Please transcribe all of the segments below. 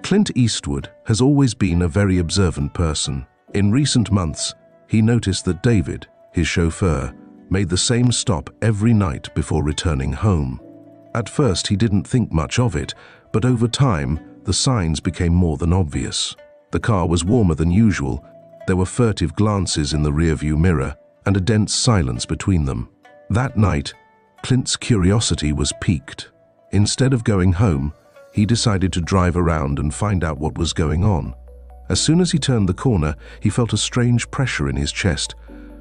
Clint Eastwood has always been a very observant person. In recent months, he noticed that David, his chauffeur, made the same stop every night before returning home. At first, he didn't think much of it, but over time, the signs became more than obvious. The car was warmer than usual, there were furtive glances in the rearview mirror, and a dense silence between them. That night, Clint's curiosity was piqued. Instead of going home, he decided to drive around and find out what was going on. As soon as he turned the corner, he felt a strange pressure in his chest,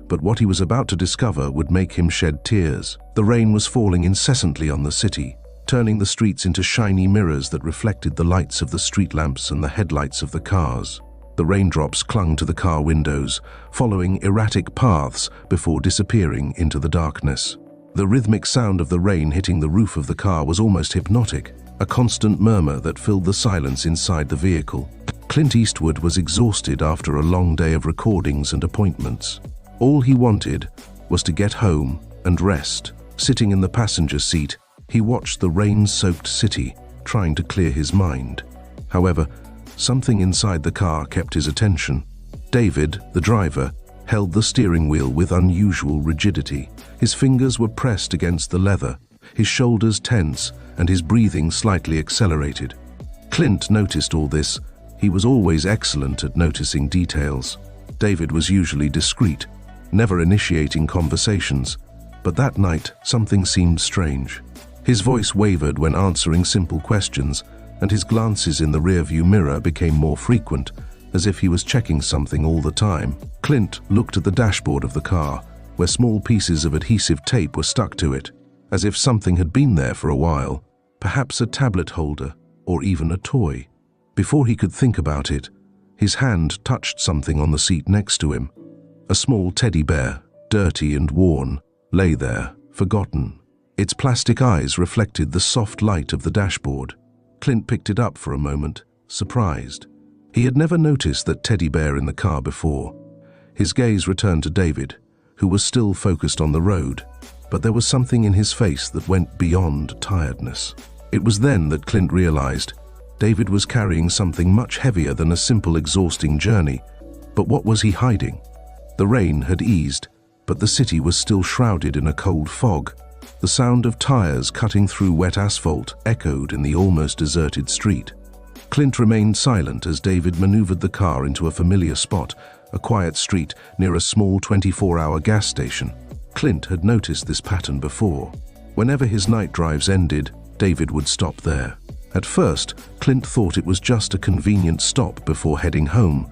but what he was about to discover would make him shed tears. The rain was falling incessantly on the city, turning the streets into shiny mirrors that reflected the lights of the street lamps and the headlights of the cars. The raindrops clung to the car windows, following erratic paths before disappearing into the darkness. The rhythmic sound of the rain hitting the roof of the car was almost hypnotic, a constant murmur that filled the silence inside the vehicle. Clint Eastwood was exhausted after a long day of recordings and appointments. All he wanted was to get home and rest. Sitting in the passenger seat, he watched the rain-soaked city, trying to clear his mind. However, something inside the car kept his attention. David, the driver, held the steering wheel with unusual rigidity. His fingers were pressed against the leather, his shoulders tense, and his breathing slightly accelerated. Clint noticed all this. He was always excellent at noticing details. David was usually discreet, never initiating conversations, but that night something seemed strange. His voice wavered when answering simple questions, and his glances in the rearview mirror became more frequent, as if he was checking something all the time. Clint looked at the dashboard of the car, where small pieces of adhesive tape were stuck to it, as if something had been there for a while, perhaps a tablet holder or even a toy. Before he could think about it, his hand touched something on the seat next to him. A small teddy bear, dirty and worn, lay there, forgotten. Its plastic eyes reflected the soft light of the dashboard. Clint picked it up for a moment, surprised. He had never noticed that teddy bear in the car before. His gaze returned to David, who was still focused on the road, but there was something in his face that went beyond tiredness. It was then that Clint realized David was carrying something much heavier than a simple exhausting journey. But what was he hiding? The rain had eased, but the city was still shrouded in a cold fog. The sound of tires cutting through wet asphalt echoed in the almost deserted street. Clint remained silent as David maneuvered the car into a familiar spot, a quiet street near a small 24-hour gas station. Clint had noticed this pattern before. Whenever his night drives ended, David would stop there. At first, Clint thought it was just a convenient stop before heading home,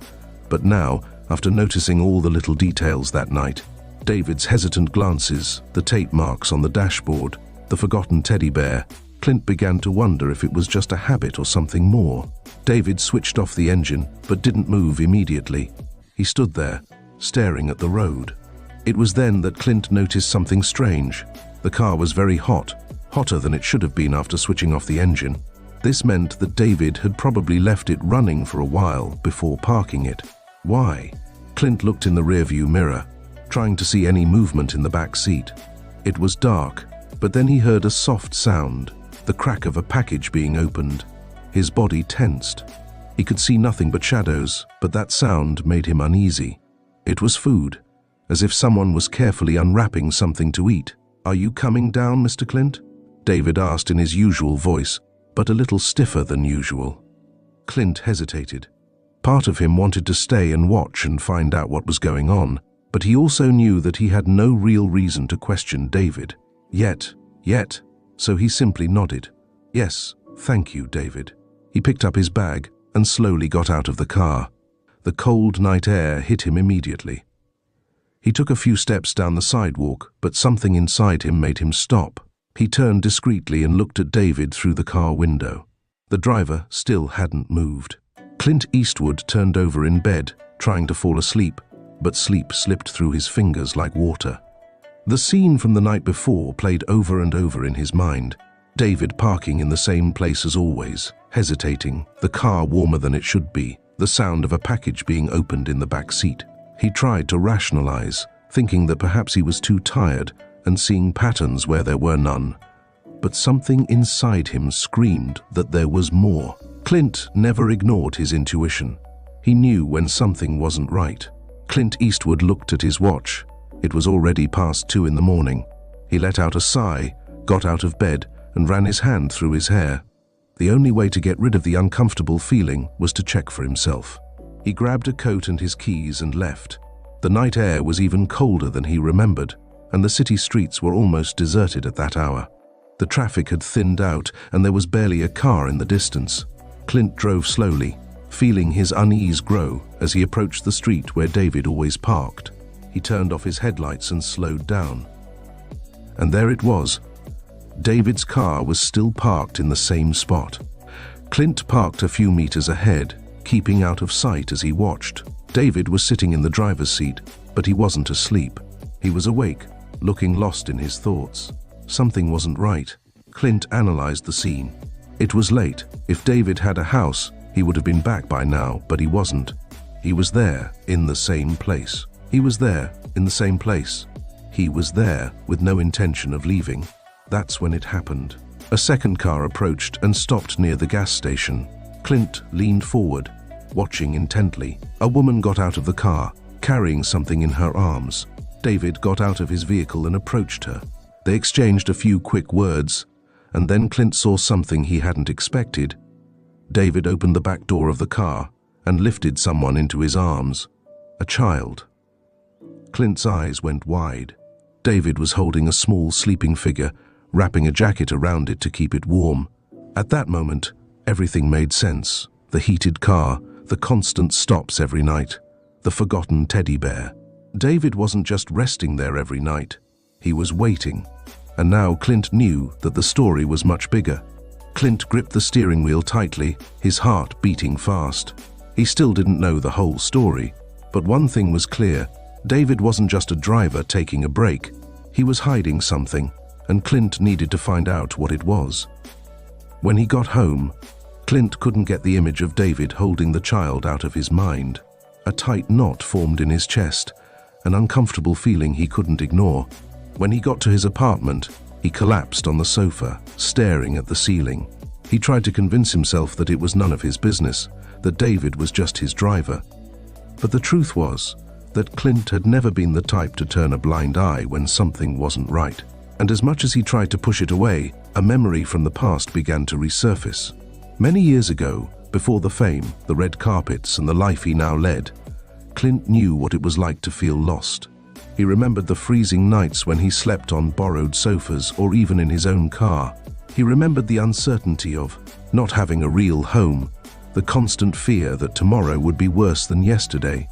but now, after noticing all the little details that night, David's hesitant glances, the tape marks on the dashboard, the forgotten teddy bear, Clint began to wonder if it was just a habit or something more. David switched off the engine, but didn't move immediately. He stood there, staring at the road. It was then that Clint noticed something strange. The car was very hot, hotter than it should have been after switching off the engine. This meant that David had probably left it running for a while before parking it. Why? Clint looked in the rearview mirror, trying to see any movement in the back seat. It was dark, but then he heard a soft sound, the crack of a package being opened. His body tensed. He could see nothing but shadows, but that sound made him uneasy. It was food, as if someone was carefully unwrapping something to eat. "Are you coming down, Mr. Clint?" David asked in his usual voice, but a little stiffer than usual. Clint hesitated. Part of him wanted to stay and watch and find out what was going on, but he also knew that he had no real reason to question David. Yet, so he simply nodded. "Yes, thank you, David." He picked up his bag and slowly got out of the car. The cold night air hit him immediately. He took a few steps down the sidewalk, but something inside him made him stop. He turned discreetly and looked at David through the car window. The driver still hadn't moved. Clint Eastwood turned over in bed, trying to fall asleep, but sleep slipped through his fingers like water. The scene from the night before played over and over in his mind. David parking in the same place as always, hesitating, the car warmer than it should be, the sound of a package being opened in the back seat. He tried to rationalize, thinking that perhaps he was too tired and seeing patterns where there were none. But something inside him screamed that there was more. Clint never ignored his intuition. He knew when something wasn't right. Clint Eastwood looked at his watch. It was already past 2 in the morning. He let out a sigh, got out of bed, and ran his hand through his hair. The only way to get rid of the uncomfortable feeling was to check for himself. He grabbed a coat and his keys and left. The night air was even colder than he remembered, and the city streets were almost deserted at that hour. The traffic had thinned out, and there was barely a car in the distance. Clint drove slowly, feeling his unease grow as he approached the street where David always parked. He turned off his headlights and slowed down. And there it was. David's car was still parked in the same spot. Clint parked a few meters ahead, keeping out of sight as he watched. David was sitting in the driver's seat, but he wasn't asleep. He was awake, looking lost in his thoughts. Something wasn't right. Clint analyzed the scene. It was late. If David had a house, he would have been back by now, but he wasn't. He was there, in the same place. He was there, in the same place. He was there, with no intention of leaving. That's when it happened. A second car approached and stopped near the gas station. Clint leaned forward, watching intently. A woman got out of the car, carrying something in her arms. David got out of his vehicle and approached her. They exchanged a few quick words, and then Clint saw something he hadn't expected. David opened the back door of the car and lifted someone into his arms. A child. Clint's eyes went wide. David was holding a small sleeping figure, wrapping a jacket around it to keep it warm. At that moment, everything made sense. The heated car, the constant stops every night, the forgotten teddy bear. David wasn't just resting there every night. He was waiting. And now Clint knew that the story was much bigger. Clint gripped the steering wheel tightly, his heart beating fast. He still didn't know the whole story, but one thing was clear. David wasn't just a driver taking a break. He was hiding something, and Clint needed to find out what it was. When he got home, Clint couldn't get the image of David holding the child out of his mind. A tight knot formed in his chest, an uncomfortable feeling he couldn't ignore. When he got to his apartment, he collapsed on the sofa, staring at the ceiling. He tried to convince himself that it was none of his business, that David was just his driver. But the truth was that Clint had never been the type to turn a blind eye when something wasn't right. And as much as he tried to push it away, a memory from the past began to resurface. Many years ago, before the fame, the red carpets, and the life he now led, Clint knew what it was like to feel lost. He remembered the freezing nights when he slept on borrowed sofas or even in his own car. He remembered the uncertainty of not having a real home, the constant fear that tomorrow would be worse than yesterday.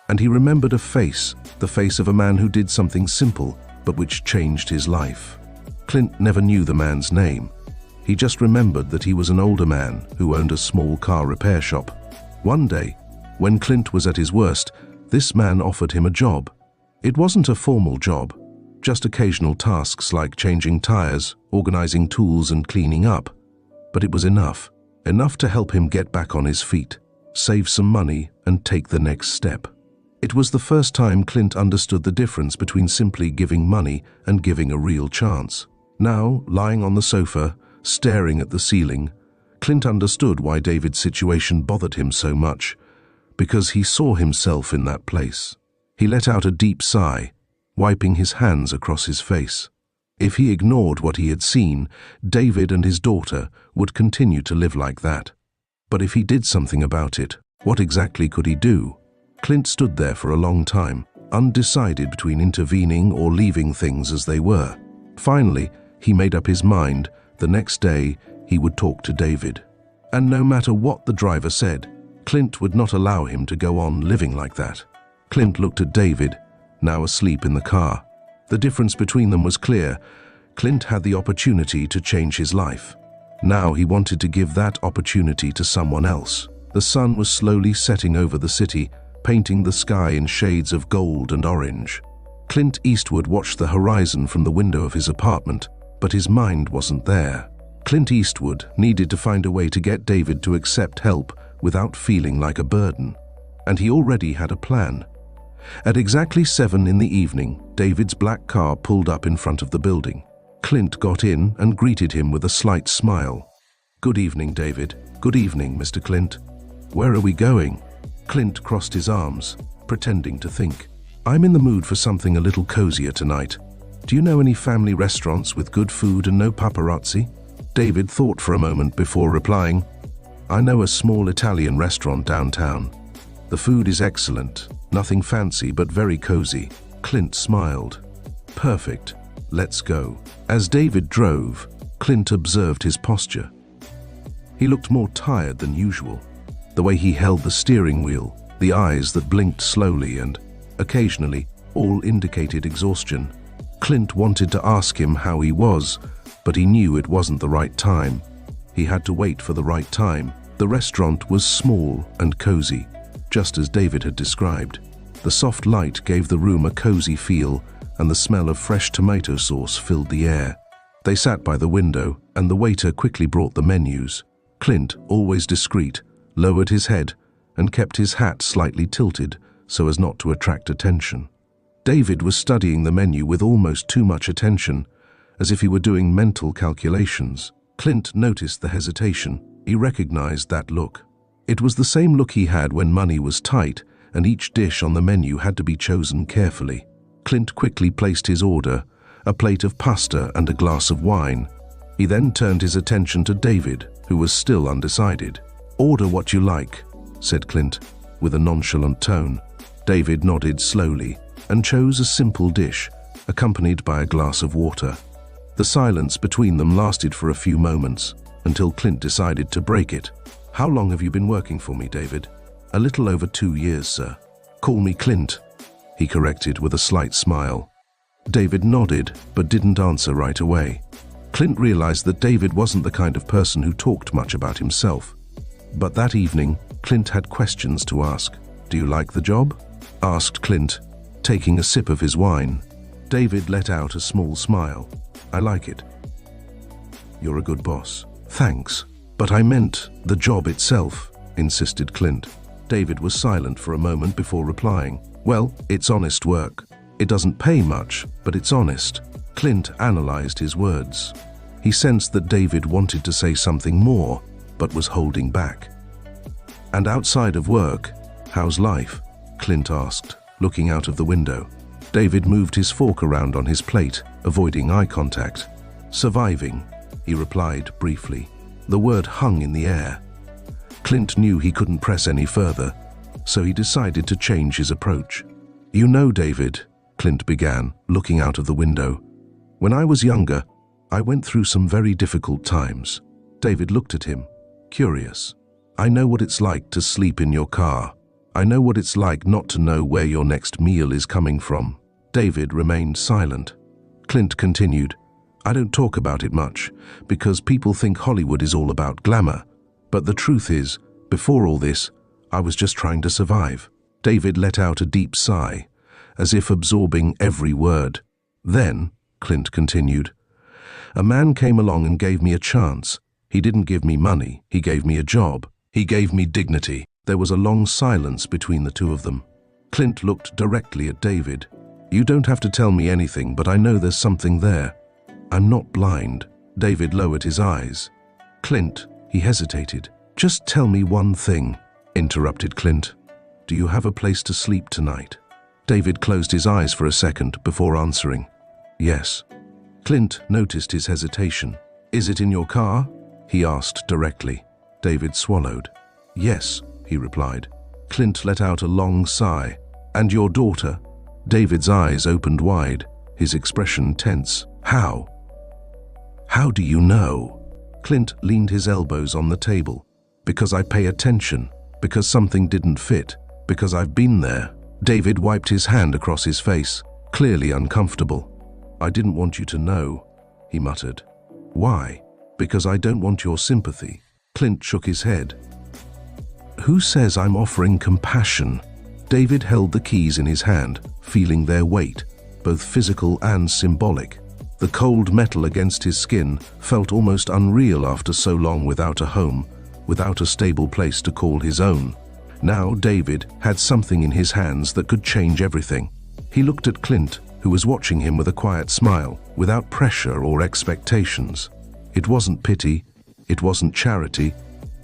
And he remembered a face, the face of a man who did something simple, but which changed his life. Clint never knew the man's name. He just remembered that he was an older man who owned a small car repair shop. One day, when Clint was at his worst, this man offered him a job. It wasn't a formal job, just occasional tasks like changing tires, organizing tools, and cleaning up. But it was enough to help him get back on his feet, save some money, and take the next step. It was the first time Clint understood the difference between simply giving money and giving a real chance. Now, lying on the sofa, staring at the ceiling, Clint understood why David's situation bothered him so much, because he saw himself in that place. He let out a deep sigh, wiping his hands across his face. If he ignored what he had seen, David and his daughter would continue to live like that. But if he did something about it, what exactly could he do? Clint stood there for a long time, undecided between intervening or leaving things as they were. Finally, he made up his mind. The next day, he would talk to David. And no matter what the driver said, Clint would not allow him to go on living like that. Clint looked at David, now asleep in the car. The difference between them was clear. Clint had the opportunity to change his life. Now he wanted to give that opportunity to someone else. The sun was slowly setting over the city, painting the sky in shades of gold and orange. Clint Eastwood watched the horizon from the window of his apartment, but his mind wasn't there. Clint Eastwood needed to find a way to get David to accept help without feeling like a burden. And he already had a plan. At exactly 7 in the evening, David's black car pulled up in front of the building. Clint got in and greeted him with a slight smile. Good evening, David. Good evening, Mr. Clint. Where are we going? Clint crossed his arms, pretending to think. I'm in the mood for something a little cozier tonight. Do you know any family restaurants with good food and no paparazzi? David thought for a moment before replying, I know a small Italian restaurant downtown. The food is excellent, nothing fancy but very cozy. Clint smiled. Perfect. Let's go. As David drove, Clint observed his posture. He looked more tired than usual. The way he held the steering wheel, the eyes that blinked slowly and, occasionally, all indicated exhaustion. Clint wanted to ask him how he was, but he knew it wasn't the right time. He had to wait for the right time. The restaurant was small and cozy, just as David had described. The soft light gave the room a cozy feel, and the smell of fresh tomato sauce filled the air. They sat by the window, and the waiter quickly brought the menus. Clint, always discreet, lowered his head and kept his hat slightly tilted so as not to attract attention. David was studying the menu with almost too much attention, as if he were doing mental calculations. Clint noticed the hesitation. He recognized that look. It was the same look he had when money was tight and each dish on the menu had to be chosen carefully. Clint quickly placed his order, a plate of pasta and a glass of wine. He then turned his attention to David, who was still undecided. Order what you like, said Clint, with a nonchalant tone. David nodded slowly and chose a simple dish, accompanied by a glass of water. The silence between them lasted for a few moments, until Clint decided to break it. How long have you been working for me, David? A little over 2 years, sir. Call me Clint, he corrected with a slight smile. David nodded, but didn't answer right away. Clint realized that David wasn't the kind of person who talked much about himself. But that evening, Clint had questions to ask. Do you like the job? Asked Clint, taking a sip of his wine. David let out a small smile. I like it. You're a good boss. Thanks. But I meant the job itself, insisted Clint. David was silent for a moment before replying. Well, it's honest work. It doesn't pay much, but it's honest. Clint analyzed his words. He sensed that David wanted to say something more, but was holding back. And outside of work, how's life? Clint asked, looking out of the window. David moved his fork around on his plate, avoiding eye contact. Surviving, he replied briefly. The word hung in the air. Clint knew he couldn't press any further, so he decided to change his approach. You know, David, Clint began, looking out of the window. When I was younger, I went through some very difficult times. David looked at him, curious. I know what it's like to sleep in your car. I know what it's like not to know where your next meal is coming from. David remained silent. Clint continued, I don't talk about it much, because people think Hollywood is all about glamour. But the truth is, before all this, I was just trying to survive. David let out a deep sigh, as if absorbing every word. Then, Clint continued, a man came along and gave me a chance. He didn't give me money, he gave me a job. He gave me dignity. There was a long silence between the two of them. Clint looked directly at David. You don't have to tell me anything, but I know there's something there. I'm not blind. David lowered his eyes. Clint, he hesitated. Just tell me one thing, interrupted Clint. Do you have a place to sleep tonight? David closed his eyes for a second before answering. Yes. Clint noticed his hesitation. Is it in your car? He asked directly. David swallowed. Yes, he replied. Clint let out a long sigh. And your daughter? David's eyes opened wide, his expression tense. How? How do you know? Clint leaned his elbows on the table. Because I pay attention. Because something didn't fit. Because I've been there. David wiped his hand across his face, clearly uncomfortable. I didn't want you to know, he muttered. Why? Because I don't want your sympathy. Clint shook his head. Who says I'm offering compassion? David held the keys in his hand, feeling their weight, both physical and symbolic. The cold metal against his skin felt almost unreal after so long without a home, without a stable place to call his own. Now David had something in his hands that could change everything. He looked at Clint, who was watching him with a quiet smile, without pressure or expectations. It wasn't pity, It wasn't charity,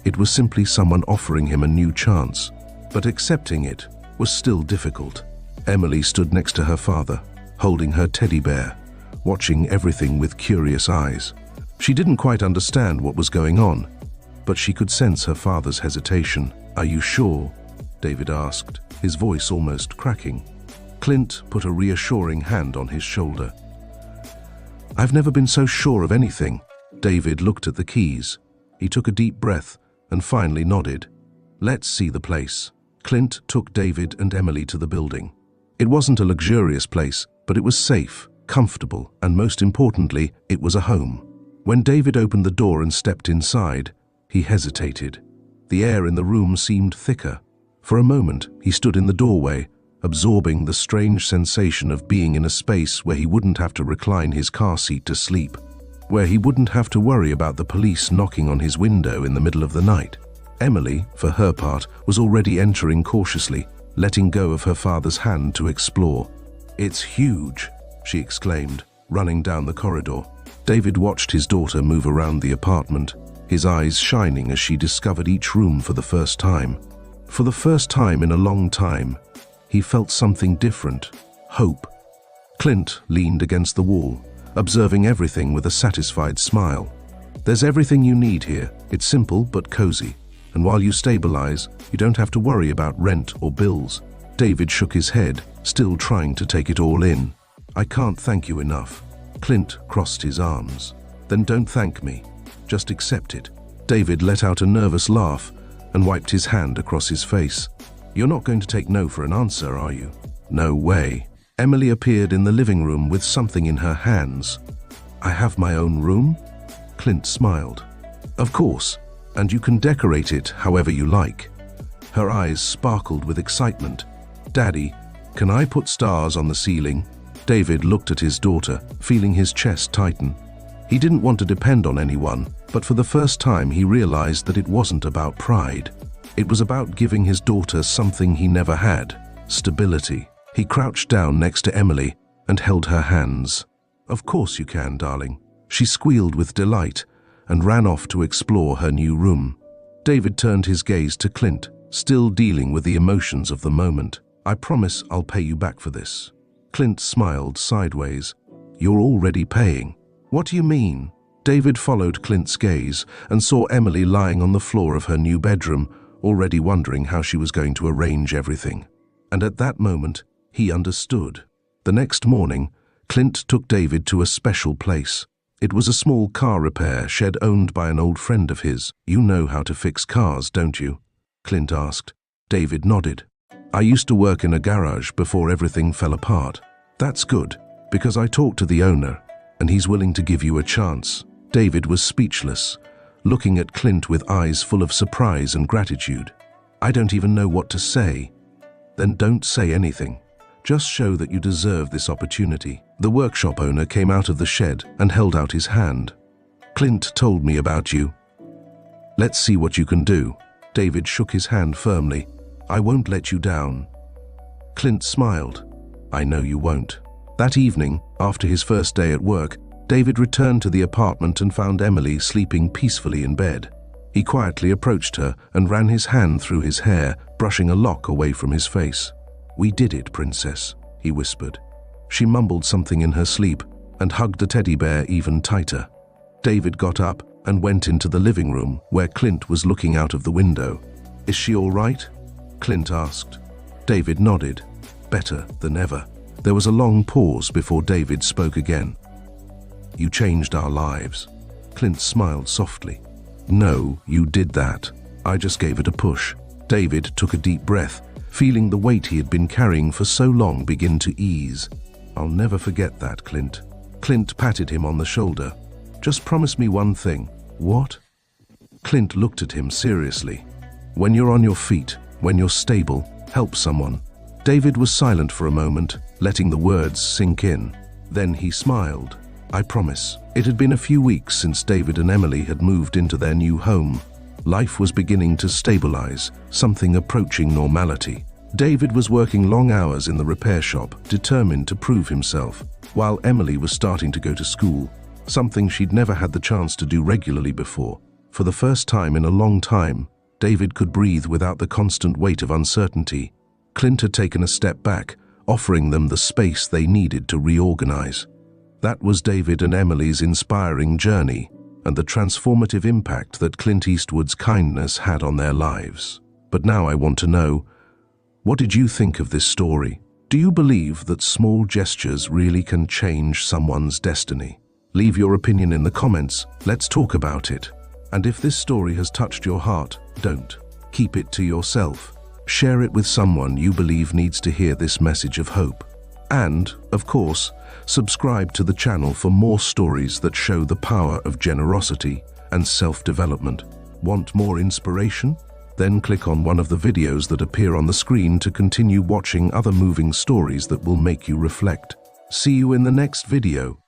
it was simply someone offering him a new chance. But accepting it was still difficult. Emily stood next to her father, holding her teddy bear, watching everything with curious eyes. She didn't quite understand what was going on, but she could sense her father's hesitation. "Are you sure?" David asked, his voice almost cracking. Clint put a reassuring hand on his shoulder. "I've never been so sure of anything." David looked at the keys. He took a deep breath and finally nodded. "Let's see the place." Clint took David and Emily to the building. It wasn't a luxurious place, but it was safe, comfortable, and most importantly, it was a home. When David opened the door and stepped inside, he hesitated. The air in the room seemed thicker. For a moment, he stood in the doorway, absorbing the strange sensation of being in a space where he wouldn't have to recline his car seat to sleep, where he wouldn't have to worry about the police knocking on his window in the middle of the night. Emily, for her part, was already entering cautiously, letting go of her father's hand to explore. "It's huge," she exclaimed, running down the corridor. David watched his daughter move around the apartment, his eyes shining as she discovered each room for the first time. For the first time in a long time, he felt something different: hope. Clint leaned against the wall, observing everything with a satisfied smile. "There's everything you need here. It's simple but cozy. And while you stabilize, you don't have to worry about rent or bills." David shook his head, still trying to take it all in. "I can't thank you enough." Clint crossed his arms. "Then don't thank me. Just accept it." David let out a nervous laugh and wiped his hand across his face. "You're not going to take no for an answer, are you?" "No way." Emily appeared in the living room with something in her hands. "I have my own room?" Clint smiled. "Of course. And you can decorate it however you like." Her eyes sparkled with excitement. "Daddy, can I put stars on the ceiling?" David looked at his daughter, feeling his chest tighten. He didn't want to depend on anyone, but for the first time he realized that it wasn't about pride. It was about giving his daughter something he never had: stability. He crouched down next to Emily and held her hands. "Of course you can, darling." She squealed with delight and ran off to explore her new room. David turned his gaze to Clint, still dealing with the emotions of the moment. "I promise I'll pay you back for this." Clint smiled sideways. "You're already paying." "What do you mean?" David followed Clint's gaze and saw Emily lying on the floor of her new bedroom, already wondering how she was going to arrange everything. And at that moment, he understood. The next morning, Clint took David to a special place. It was a small car repair shed owned by an old friend of his. "You know how to fix cars, don't you?" Clint asked. David nodded. "I used to work in a garage before everything fell apart." "That's good, because I talked to the owner, and he's willing to give you a chance." David was speechless, looking at Clint with eyes full of surprise and gratitude. "I don't even know what to say." "Then don't say anything. Just show that you deserve this opportunity." The workshop owner came out of the shed and held out his hand. "Clint told me about you. Let's see what you can do." David shook his hand firmly. "I won't let you down." Clint smiled. "I know you won't." That evening, after his first day at work, David returned to the apartment and found Emily sleeping peacefully in bed. He quietly approached her and ran his hand through his hair, brushing a lock away from his face. "We did it, princess," he whispered. She mumbled something in her sleep and hugged the teddy bear even tighter. David got up and went into the living room where Clint was looking out of the window. "Is she all right?" Clint asked. David nodded. "Better than ever." There was a long pause before David spoke again. "You changed our lives." Clint smiled softly. "No, you did that. I just gave it a push." David took a deep breath, feeling the weight he had been carrying for so long begin to ease. "I'll never forget that, Clint." Clint patted him on the shoulder. "Just promise me one thing." "What?" Clint looked at him seriously. "When you're on your feet, when you're stable, help someone." David was silent for a moment, letting the words sink in. Then he smiled. "I promise." It had been a few weeks since David and Emily had moved into their new home. Life was beginning to stabilize, something approaching normality. David was working long hours in the repair shop, determined to prove himself, while Emily was starting to go to school, something she'd never had the chance to do regularly before. For the first time in a long time, David could breathe without the constant weight of uncertainty. Clint had taken a step back, offering them the space they needed to reorganize. That was David and Emily's inspiring journey, and the transformative impact that Clint Eastwood's kindness had on their lives. But now I want to know, what did you think of this story? Do you believe that small gestures really can change someone's destiny? Leave your opinion in the comments. Let's talk about it. And if this story has touched your heart, don't keep it to yourself. Share it with someone you believe needs to hear this message of hope. And, of course, subscribe to the channel for more stories that show the power of generosity and self-development. Want more inspiration? Then click on one of the videos that appear on the screen to continue watching other moving stories that will make you reflect. See you in the next video.